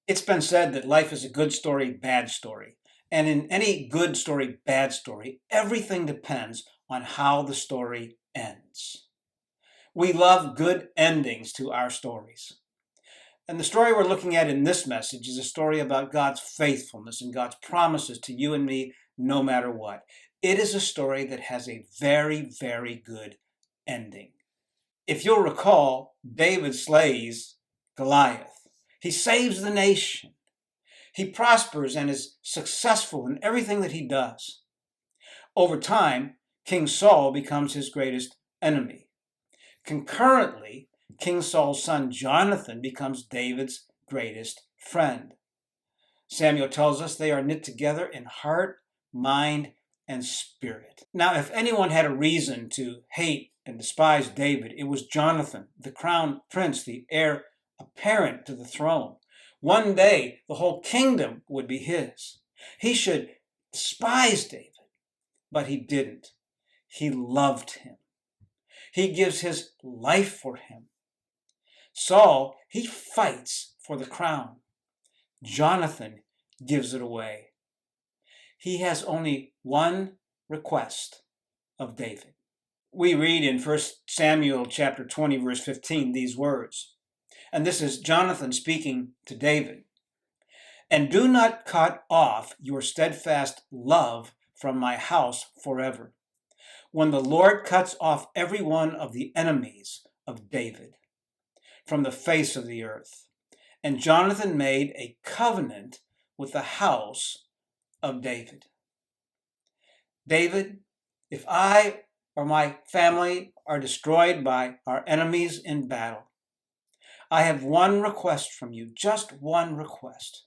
It's been said that life is a good story, bad story. And in any good story, bad story, everything depends on how the story ends. We love good endings to our stories. And the story we're looking at in this message is a story about God's faithfulness and God's promises to you and me no matter what. It is a story that has a very, very good ending. If you'll recall, David slays Goliath. He saves the nation. He prospers and is successful in everything that he does. Over time, King Saul becomes his greatest enemy. Concurrently, King Saul's son Jonathan becomes David's greatest friend. Samuel tells us they are knit together in heart, mind, and spirit. Now, if anyone had a reason to hate and despise David, it was Jonathan, the crown prince, the heir apparent to the throne. One day, the whole kingdom would be his. He should despise David, but he didn't. He loved him. He gives his life for him. Saul, he fights for the crown. Jonathan gives it away. He has only one request of David. We read in 1 Samuel chapter 20, verse 15, these words. And this is Jonathan speaking to David. And do not cut off your steadfast love from my house forever, when the Lord cuts off every one of the enemies of David from the face of the earth. And Jonathan made a covenant with the house of David. David, if I or my family are destroyed by our enemies in battle, I have one request from you, just one request.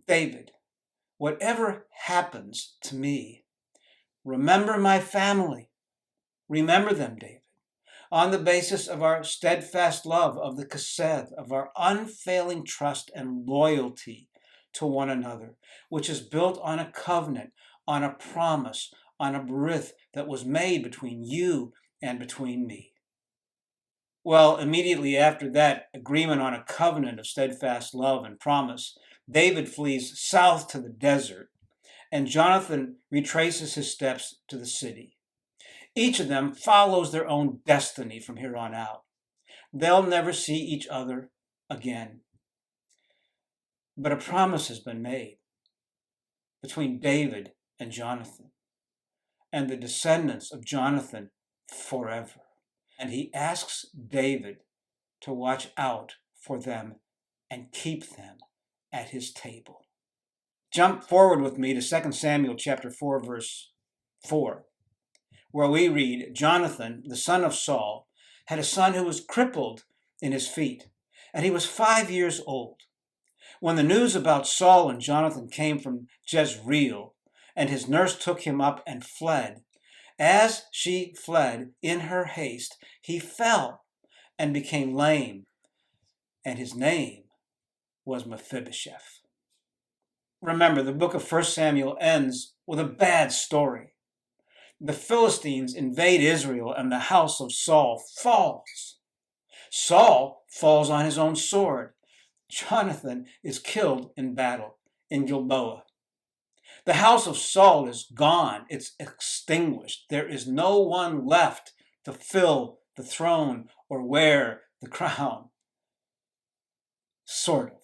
David, whatever happens to me, remember my family. Remember them, David, on the basis of our steadfast love of the chesed, of our unfailing trust and loyalty to one another, which is built on a covenant, on a promise, on a berith that was made between you and between me. Well, immediately after that agreement on a covenant of steadfast love and promise, David flees south to the desert, and Jonathan retraces his steps to the city. Each of them follows their own destiny from here on out. They'll never see each other again. But a promise has been made between David and Jonathan and the descendants of Jonathan forever. And he asks David to watch out for them and keep them at his table. Jump forward with me to 2 Samuel chapter 4, verse 4, where we read, Jonathan, the son of Saul, had a son who was crippled in his feet, and he was 5 years old. When the news about Saul and Jonathan came from Jezreel, and his nurse took him up and fled, as she fled in her haste, he fell and became lame, and his name was Mephibosheth. Remember, the book of 1 Samuel ends with a bad story. The Philistines invade Israel, and the house of Saul falls. Saul falls on his own sword. Jonathan is killed in battle in Gilboa. The house of Saul is gone. It's extinguished. There is no one left to fill the throne or wear the crown. Sort of.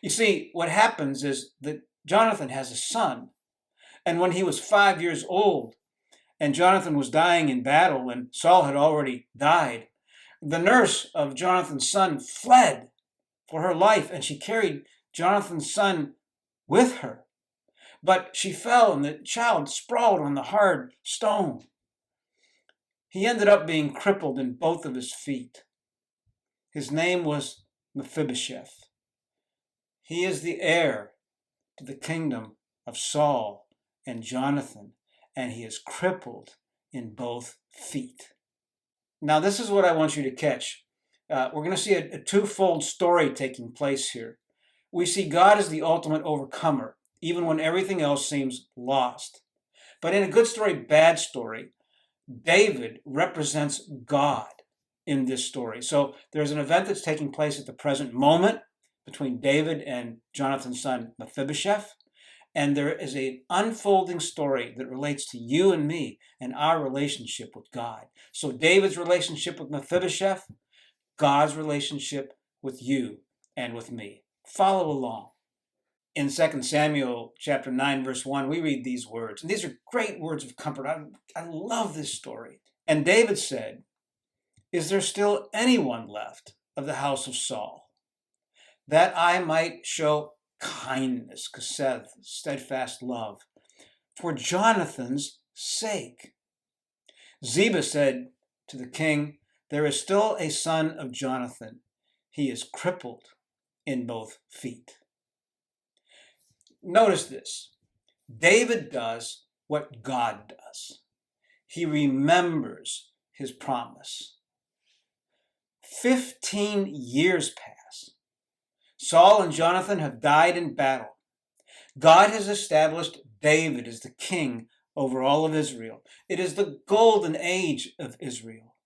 You see, what happens is that Jonathan has a son, and when he was 5 years old, and Jonathan was dying in battle when Saul had already died, the nurse of Jonathan's son fled for her life, and she carried Jonathan's son with her. But she fell, and the child sprawled on the hard stone. He ended up being crippled in both of his feet. His name was Mephibosheth. He is the heir to the kingdom of Saul and Jonathan, and he is crippled in both feet. Now, this is what I want you to catch. We're going to see a twofold story taking place here. We see God as the ultimate overcomer, even when everything else seems lost. But in a good story, bad story, David represents God. in this story. So there's an event that's taking place at the present moment between David and Jonathan's son Mephibosheth. And there is an unfolding story that relates to you and me and our relationship with God. So David's relationship with Mephibosheth, God's relationship with you and with me. Follow along. In 2 Samuel chapter 9, verse 1, we read these words. And these are great words of comfort. I love this story. And David said, "Is there still anyone left of the house of Saul, that I might show kindness," kaseth, steadfast love, "for Jonathan's sake?" Ziba said to the king, "There is still a son of Jonathan. He is crippled in both feet." Notice this. David does what God does. He remembers his promise. 15 years pass. Saul and Jonathan have died in battle. God has established David as the king over all of Israel. It is the golden age of Israel.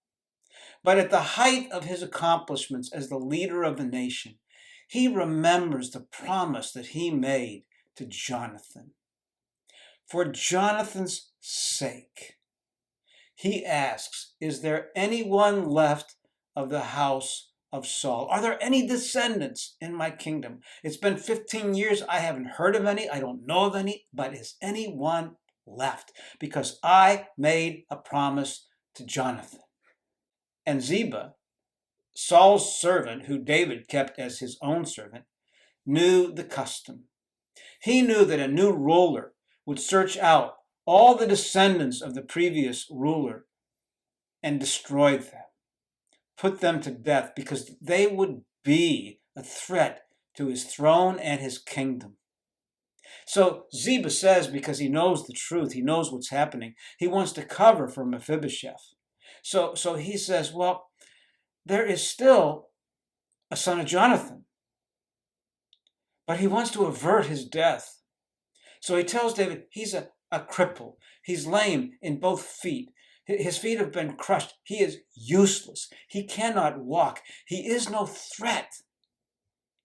But at the height of his accomplishments as the leader of the nation, he remembers the promise that he made to Jonathan. For Jonathan's sake, he asks, "Is there anyone left of the house of Saul? Are there any descendants in my kingdom? It's been 15 years. I haven't heard of any. I don't know of any. But is anyone left? Because I made a promise to Jonathan." And Ziba, Saul's servant, who David kept as his own servant, knew the custom. He knew that a new ruler would search out all the descendants of the previous ruler and destroy them, put them to death, because they would be a threat to his throne and his kingdom. So Ziba says, because he knows the truth, he knows what's happening, he wants to cover for Mephibosheth. So he says, well, there is still a son of Jonathan, but he wants to avert his death. So he tells David he's a cripple. He's lame in both feet. His feet have been crushed. He is useless. He cannot walk. He is no threat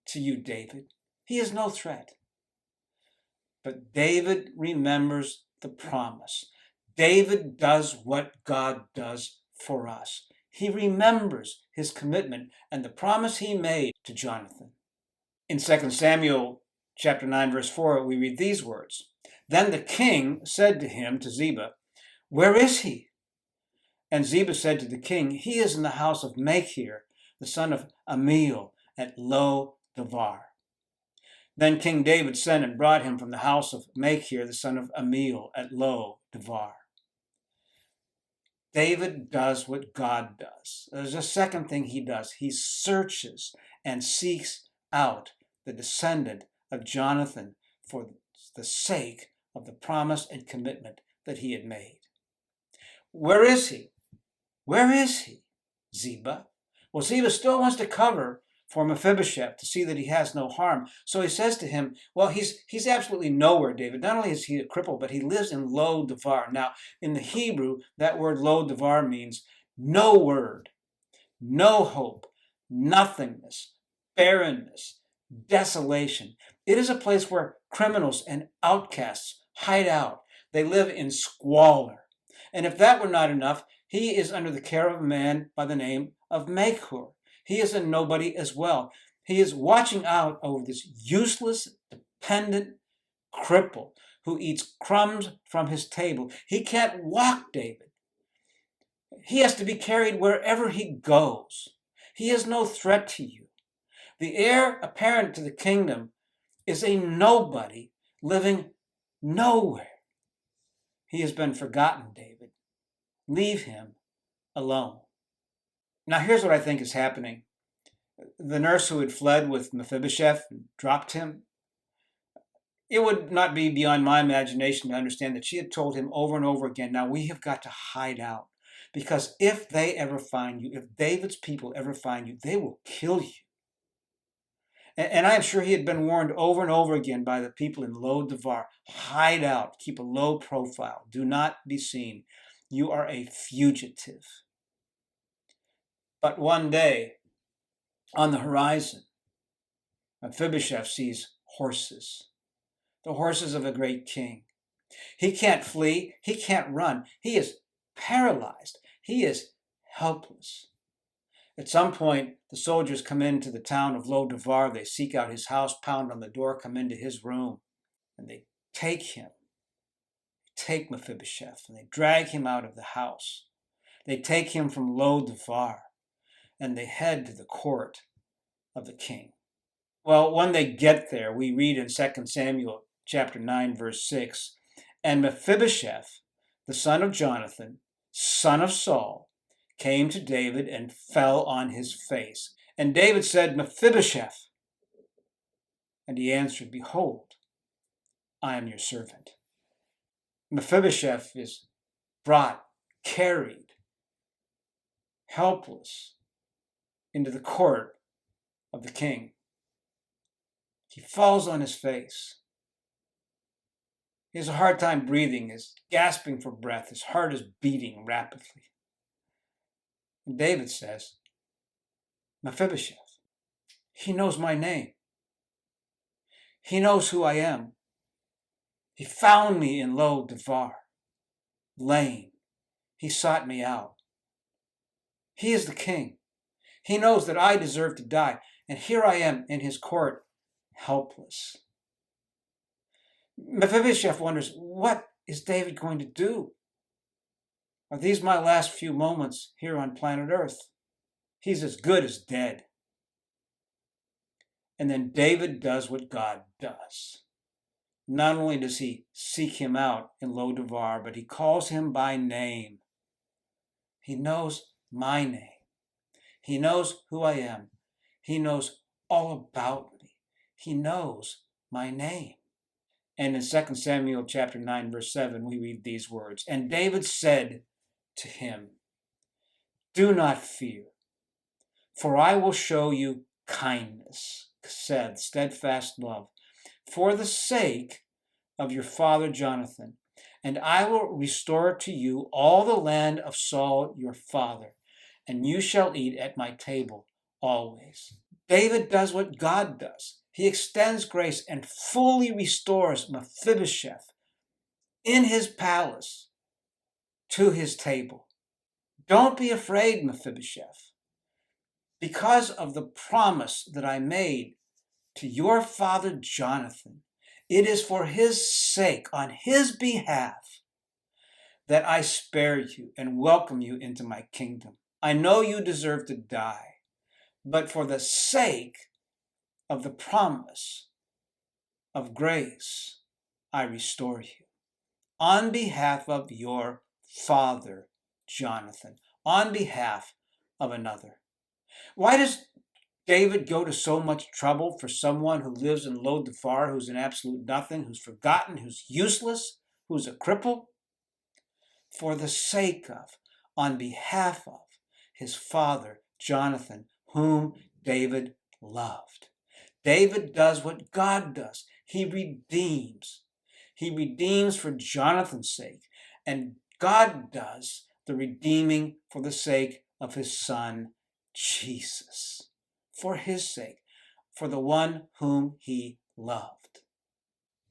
to you, David. He is no threat. But David remembers the promise. David does what God does for us. He remembers his commitment and the promise he made to Jonathan. In 2 Samuel chapter 9, verse 4, we read these words. Then the king said to him, to Ziba, "Where is he?" And Ziba said to the king, "He is in the house of Machir, the son of Amiel, at Lo-debar." Then King David sent and brought him from the house of Machir, the son of Amiel, at Lo-debar. David does what God does. There's a second thing he does. He searches and seeks out the descendant of Jonathan for the sake of the promise and commitment that he had made. Where is he? Where is he? Ziba. Well, Ziba still wants to cover for Mephibosheth to see that he has no harm. So he says to him, well, he's absolutely nowhere, David. Not only is he a cripple, but he lives in Lo-debar. Now, in the Hebrew, that word Lo-debar means no word, no hope, nothingness, barrenness, desolation. It is a place where criminals and outcasts hide out. They live in squalor. And if that were not enough, he is under the care of a man by the name of Machir. He is a nobody as well. He is watching out over this useless, dependent cripple who eats crumbs from his table. He can't walk, David. He has to be carried wherever he goes. He is no threat to you. The heir apparent to the kingdom is a nobody living nowhere. He has been forgotten, David. Leave him alone. Now, here's what I think is happening. The nurse who had fled with Mephibosheth and dropped him, it would not be beyond my imagination to understand that she had told him over and over again, now we have got to hide out. Because if they ever find you, if David's people ever find you, they will kill you. And I am sure he had been warned over and over again by the people in Lo-debar, hide out, keep a low profile, do not be seen. You are a fugitive. But one day, on the horizon, Mephibosheth sees horses, the horses of a great king. He can't flee. He can't run. He is paralyzed. He is helpless. At some point, the soldiers come into the town of Lo-debar. They seek out his house, pound on the door, come into his room, and they take Mephibosheth, and they drag him out of the house. They take him from Lo-debar, and they head to the court of the king. Well, when they get there, we read in 2 Samuel chapter 9, verse 6, and Mephibosheth, the son of Jonathan, son of Saul, came to David and fell on his face. And David said, Mephibosheth. And he answered, Behold, I am your servant. Mephibosheth is brought, carried, helpless, into the court of the king. He falls on his face. He has a hard time breathing, is gasping for breath. His heart is beating rapidly. And David says, Mephibosheth, he knows my name. He knows who I am. He found me in Lo-debar, lame. He sought me out. He is the king. He knows that I deserve to die. And here I am in his court, helpless. Mephibosheth wonders, what is David going to do? Are these my last few moments here on planet Earth? He's as good as dead. And then David does what God does. Not only does he seek him out in Lo-debar, but he calls him by name. He knows my name. He knows who I am. He knows all about me. He knows my name. And in 2 Samuel chapter 9, verse 7, we read these words, and David said to him, do not fear, for I will show you kindness, said steadfast love, for the sake of your father Jonathan, and I will restore to you all the land of Saul your father, and you shall eat at my table always. David does what God does. He extends grace and fully restores Mephibosheth in his palace to his table. Don't be afraid, Mephibosheth. Because of the promise that I made to your father Jonathan, it is for his sake, on his behalf, that I spare you and welcome you into my kingdom. I know you deserve to die, but for the sake of the promise of grace, I restore you. On behalf of your father, Jonathan, on behalf of another. Why does David go to so much trouble for someone who lives in Lo-debar, who's an absolute nothing, who's forgotten, who's useless, who's a cripple? For the sake of, on behalf of, his father, Jonathan, whom David loved. David does what God does. He redeems. He redeems for Jonathan's sake. And God does the redeeming for the sake of his son, Jesus. For his sake. For the one whom he loved.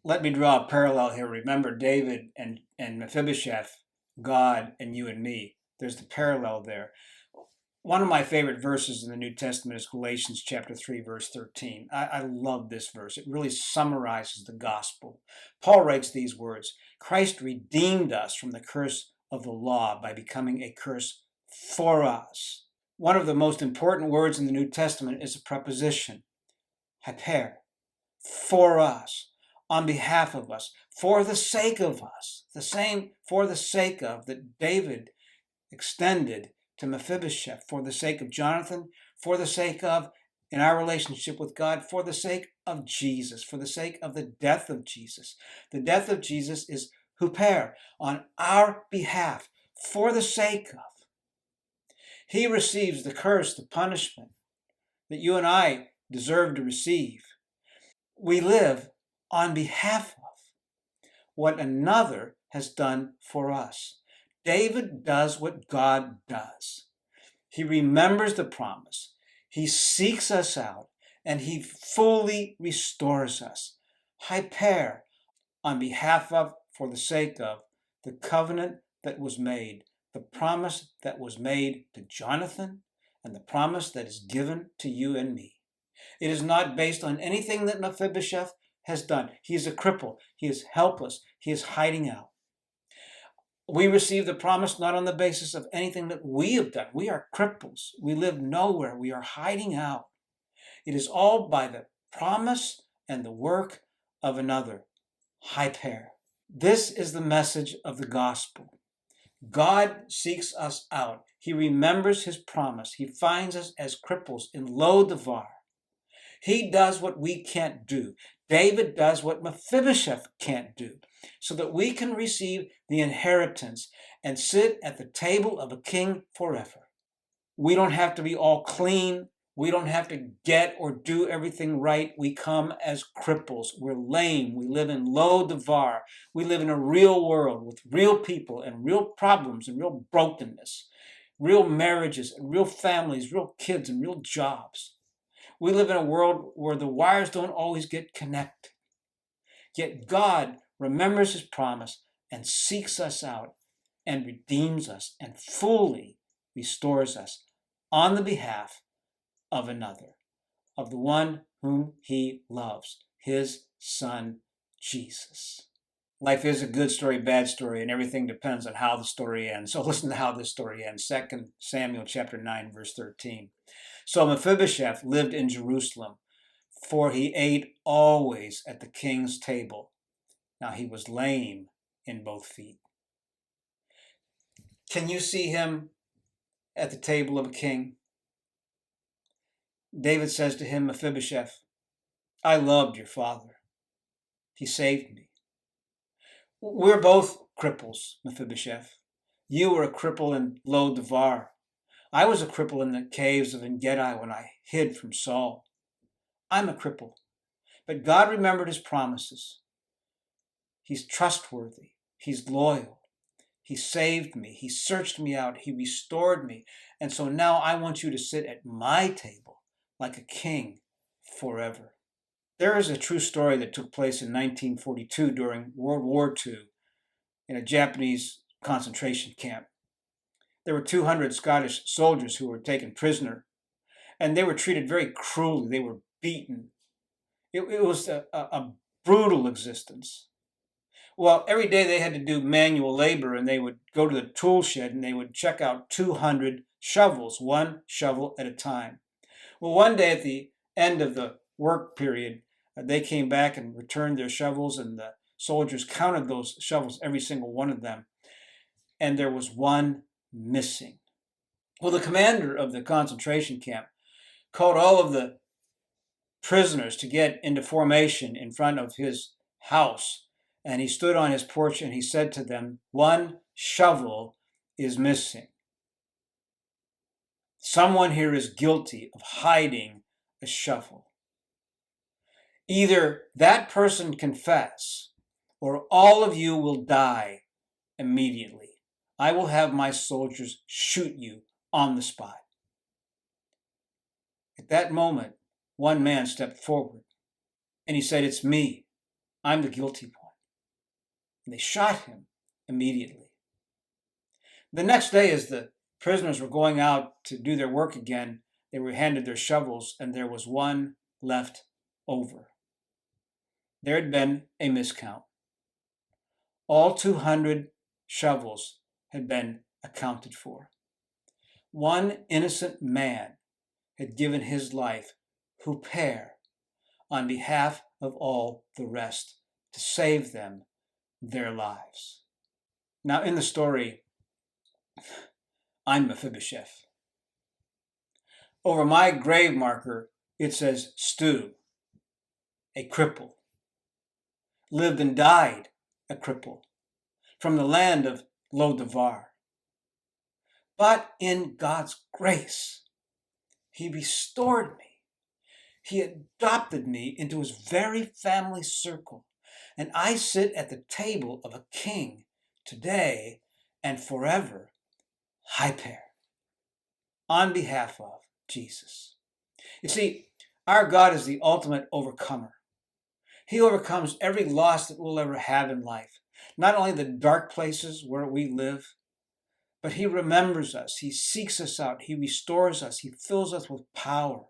Let me draw a parallel here. Remember David and Mephibosheth, God and you and me. There's the parallel there. One of my favorite verses in the New Testament is Galatians chapter 3, verse 13. I love this verse. It really summarizes the gospel. Paul writes these words, Christ redeemed us from the curse of the law by becoming a curse for us. One of the most important words in the New Testament is a preposition, hyper, for us, on behalf of us, for the sake of us. The same for the sake of that David extended to Mephibosheth, for the sake of Jonathan, for the sake of, in our relationship with God, for the sake of Jesus, for the sake of the death of Jesus. The death of Jesus is huper, on our behalf, for the sake of. He receives the curse, the punishment that you and I deserve to receive. We live on behalf of what another has done for us. David does what God does. He remembers the promise. He seeks us out, and he fully restores us. Hyper, on behalf of, for the sake of, the covenant that was made, the promise that was made to Jonathan, and the promise that is given to you and me. It is not based on anything that Mephibosheth has done. He is a cripple. He is helpless. He is hiding out. We receive the promise not on the basis of anything that we have done. We are cripples. We live nowhere. We are hiding out. It is all by the promise and the work of another. Hyper. This is the message of the gospel. God seeks us out. He remembers his promise. He finds us as cripples in Lo-devar. He does what we can't do. David does what Mephibosheth can't do, so that we can receive the inheritance and sit at the table of a king forever. We don't have to be all clean. We don't have to get or do everything right. We come as cripples. We're lame. We live in Lo-devar. We live in a real world with real people and real problems and real brokenness, real marriages and real families, real kids and real jobs. We live in a world where the wires don't always get connected. Yet God remembers his promise and seeks us out and redeems us and fully restores us on the behalf of another, of the one whom he loves, his son, Jesus. Life is a good story, bad story, and everything depends on how the story ends. So listen to how this story ends. 2 Samuel chapter 9, verse 13. So Mephibosheth lived in Jerusalem, for he ate always at the king's table. Now he was lame in both feet. Can you see him at the table of a king? David says to him, Mephibosheth, I loved your father. He saved me. We're both cripples, Mephibosheth. You were a cripple in Lo-devar. I was a cripple in the caves of En-gedi when I hid from Saul. I'm a cripple, but God remembered his promises. He's trustworthy. He's loyal. He saved me. He searched me out. He restored me. And so now I want you to sit at my table like a king forever. There is a true story that took place in 1942 during World War II in a Japanese concentration camp. There were 200 Scottish soldiers who were taken prisoner, and they were treated very cruelly. They were beaten. It was a brutal existence. Well, every day they had to do manual labor, and they would go to the tool shed and they would check out 200 shovels, one shovel at a time. Well, one day at the end of the work period, they came back and returned their shovels, and the soldiers counted those shovels, every single one of them, and there was one missing. Well, the commander of the concentration camp called all of the prisoners to get into formation in front of his house, and he stood on his porch and he said to them, one shovel is missing. Someone here is guilty of hiding a shovel. Either that person confess, or all of you will die immediately. I will have my soldiers shoot you on the spot. At that moment, one man stepped forward and he said, it's me. I'm the guilty one. And they shot him immediately. The next day, as the prisoners were going out to do their work again, they were handed their shovels, and there was one left over. There had been a miscount. All 200 shovels had been accounted for. One innocent man had given his life, huper, on behalf of all the rest, to save them their lives. Now, in the story, I'm Mephibosheth. Over my grave marker, it says Stu, a cripple. Lived and died a cripple from the land of Lo-devar. But in God's grace, he restored me. He adopted me into his very family circle, and I sit at the table of a king today and forever. Hyper. on behalf of Jesus. You see, our God is the ultimate overcomer. He overcomes every loss that we'll ever have in life. Not only the dark places where we live, but he remembers us. He seeks us out. He restores us. He fills us with power.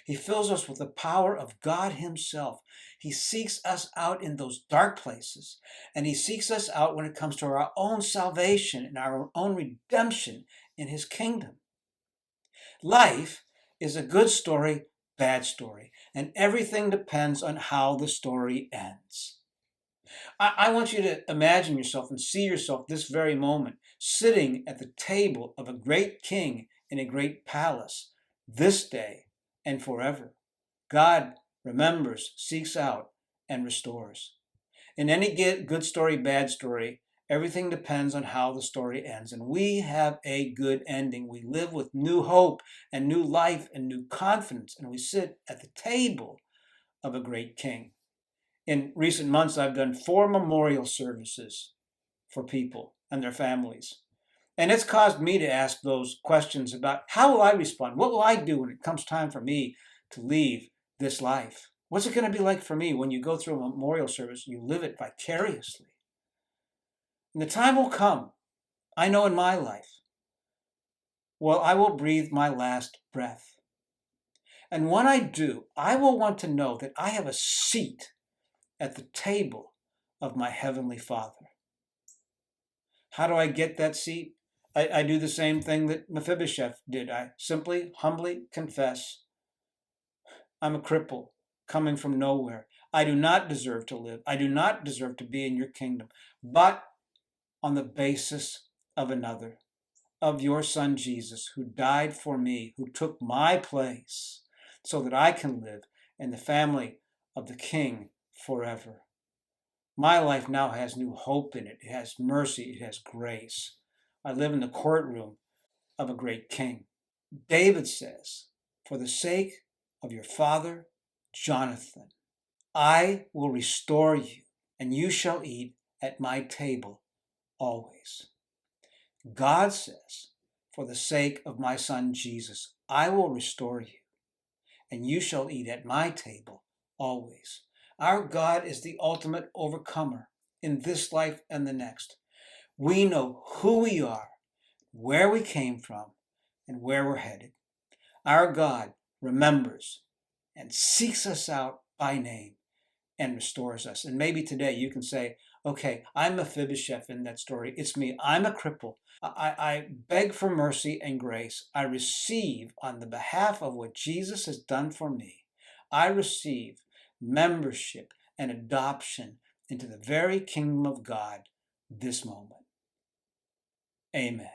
He fills us with the power of God himself. He seeks us out in those dark places, and he seeks us out when it comes to our own salvation and our own redemption in his kingdom. Life is a good story, bad story, and everything depends on how the story ends. I want you to imagine yourself and see yourself this very moment sitting at the table of a great king in a great palace this day and forever. God remembers, seeks out, and restores. In any good story, bad story, everything depends on how the story ends. And we have a good ending. We live with new hope and new life and new confidence, and we sit at the table of a great king. In recent months, I've done 4 memorial services for people and their families. And it's caused me to ask those questions about how will I respond? What will I do when it comes time for me to leave this life? What's it going to be like for me when you go through a memorial service and you live it vicariously? And the time will come, I know in my life, well, I will breathe my last breath. And when I do, I will want to know that I have a seat at the table of my Heavenly Father. How do I get that seat? I do the same thing that Mephibosheth did. I simply, humbly confess, I'm a cripple coming from nowhere. I do not deserve to live. I do not deserve to be in your kingdom, but on the basis of another, of your Son Jesus, who died for me, who took my place so that I can live in the family of the King forever. My life now has new hope in it. It has mercy. It has grace. I live in the courtroom of a great king. David says, for the sake of your father, Jonathan, I will restore you, and you shall eat at my table always. God says, for the sake of my son Jesus, I will restore you, and you shall eat at my table always. Our God is the ultimate overcomer in this life and the next. We know who we are, where we came from, and where we're headed. Our God remembers and seeks us out by name and restores us. And maybe today you can say, okay, I'm Mephibosheth in that story. It's me. I'm a cripple. I beg for mercy and grace. I receive on the behalf of what Jesus has done for me. I receive membership and adoption into the very kingdom of God this moment. Amen.